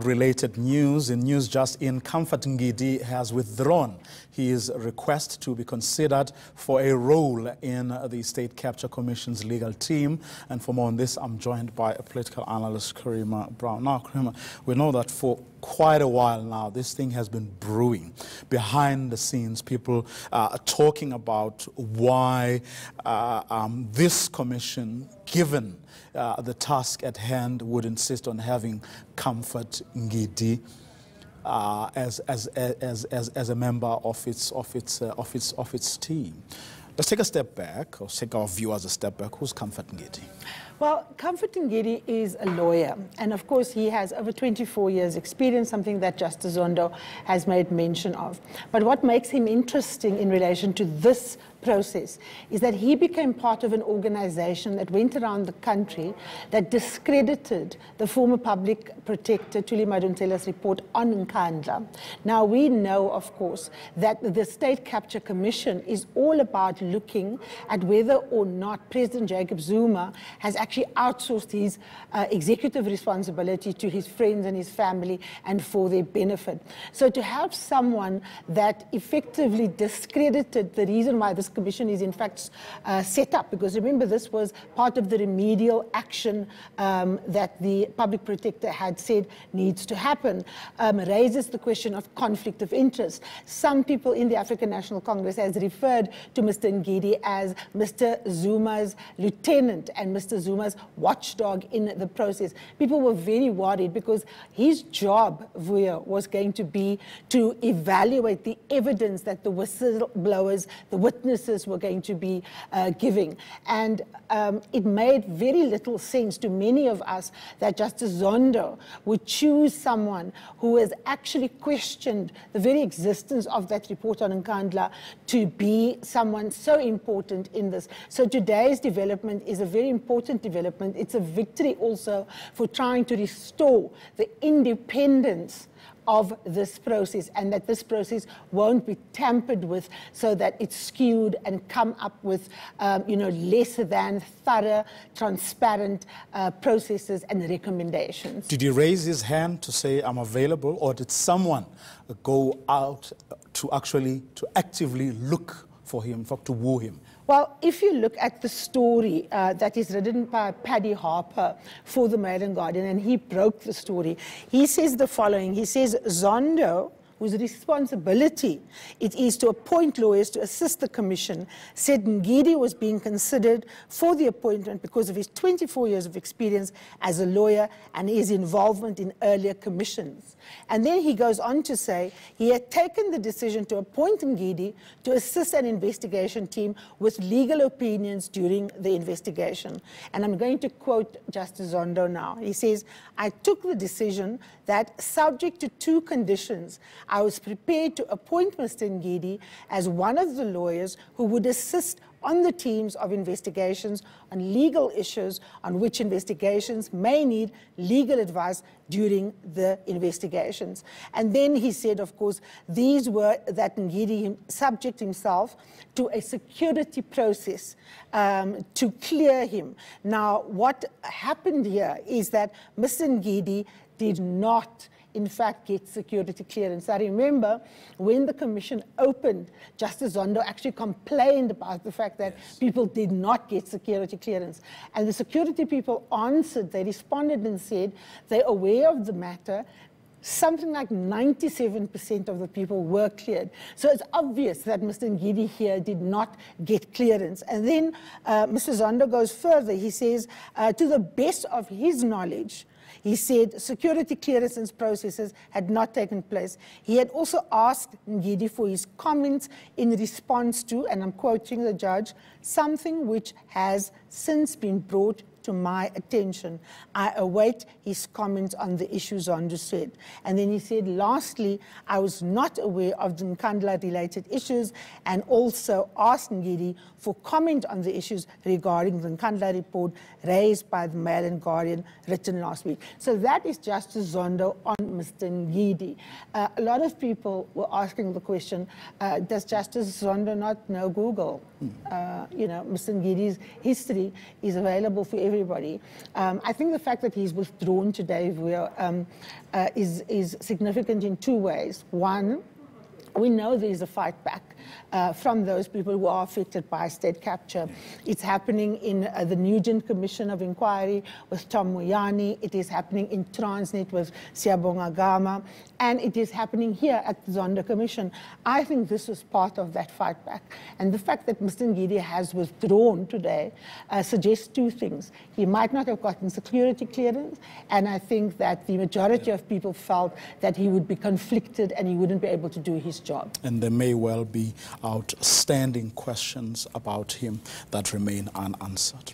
related news, in news just in, Comfort Ngidi has withdrawn his request to be considered for a role in the State Capture Commission's legal team. And for more on this, I'm joined by a political analyst, Karima Brown. Now, Karima, we know that for quite a while now, this thing has been brewing. Behind the scenes, people are talking about why this commission, given the task at hand, would insist on having Comfort Ngidi as a member of its team. Let's take a step back, or take our viewers a step back. Who's Comfort Ngidi? Well, Comfort Ngidi is a lawyer, and of course he has over 24 years experience, something that Justice Zondo has made mention of. But what makes him interesting in relation to this process is that he became part of an organization that went around the country that discredited the former public protector Thuli Maduntela's report on Nkandla. Now, we know, of course, that the State Capture Commission is all about looking at whether or not President Jacob Zuma has actually outsourced his executive responsibility to his friends and his family and for their benefit. So to have someone that effectively discredited the reason why this commission is in fact set up, because remember this was part of the remedial action that the public protector had said needs to happen, raises the question of conflict of interest. Some people in the African National Congress has referred to Mr. Ngidi as Mr. Zuma's lieutenant and Mr. Zuma's watchdog in the process. People were very worried because his job, Vuyo, was going to be to evaluate the evidence that the whistleblowers, the witnesses were going to be giving. And it made very little sense to many of us that Justice Zondo would choose someone who has actually questioned the very existence of that report on Nkandla to be someone so important in this. So today's development is a very important development. It's a victory also for trying to restore the independence of this process, and that this process won't be tampered with so that it's skewed and come up with less than thorough, transparent processes and recommendations. Did he raise his hand to say, I'm available, or did someone go out to actively look for him, to woo him? Well, if you look at the story that is written by Paddy Harper for the Mail and Guardian, and he broke the story, he says the following. He says, Zondo, whose responsibility it is to appoint lawyers to assist the commission, said Ngidi was being considered for the appointment because of his 24 years of experience as a lawyer and his involvement in earlier commissions. And then he goes on to say he had taken the decision to appoint Ngidi to assist an investigation team with legal opinions during the investigation. And I'm going to quote Justice Zondo now. He says, I took the decision that, subject to two conditions, I was prepared to appoint Mr. Ngidi as one of the lawyers who would assist on the teams of investigations on legal issues on which investigations may need legal advice during the investigations. And then he said, of course, these were that Ngidi subject himself to a security process to clear him. Now, what happened here is that Mr. Ngidi did not in fact get security clearance. I remember when the commission opened, Justice Zondo actually complained about the fact that people did not get security clearance. And the security people answered, they responded and said they're aware of the matter. Something like 97% of the people were cleared. So it's obvious that Mr. Ngidi here did not get clearance. And then Mr. Zondo goes further. He says, to the best of his knowledge, he said security clearance processes had not taken place. He had also asked Ngidi for his comments in response to, and I'm quoting the judge, something which has since been brought to my attention. I await his comments on the issues Zondo said. And then he said, lastly, I was not aware of the Nkandla-related issues and also asked Ngidi for comment on the issues regarding the Nkandla report raised by the Mail and Guardian written last week. So that is Justice Zondo on Mr. Ngidi. A lot of people were asking the question, does Justice Zondo not know Google? Mr. Ngidi's history is available for everyone everybody. I think the fact that he's withdrawn today is significant in two ways. One, we know there's a fight back from those people who are affected by state capture. It's happening in the Nugent Commission of Inquiry with Tom Moyani. It is happening in Transnet with Siyabonga Gama. And it is happening here at the Zondo Commission. I think this is part of that fight back. And the fact that Mr. Ngidi has withdrawn today suggests two things. He might not have gotten security clearance, and I think that the majority of people felt that he would be conflicted and he wouldn't be able to do his job. And there may well be outstanding questions about him that remain unanswered.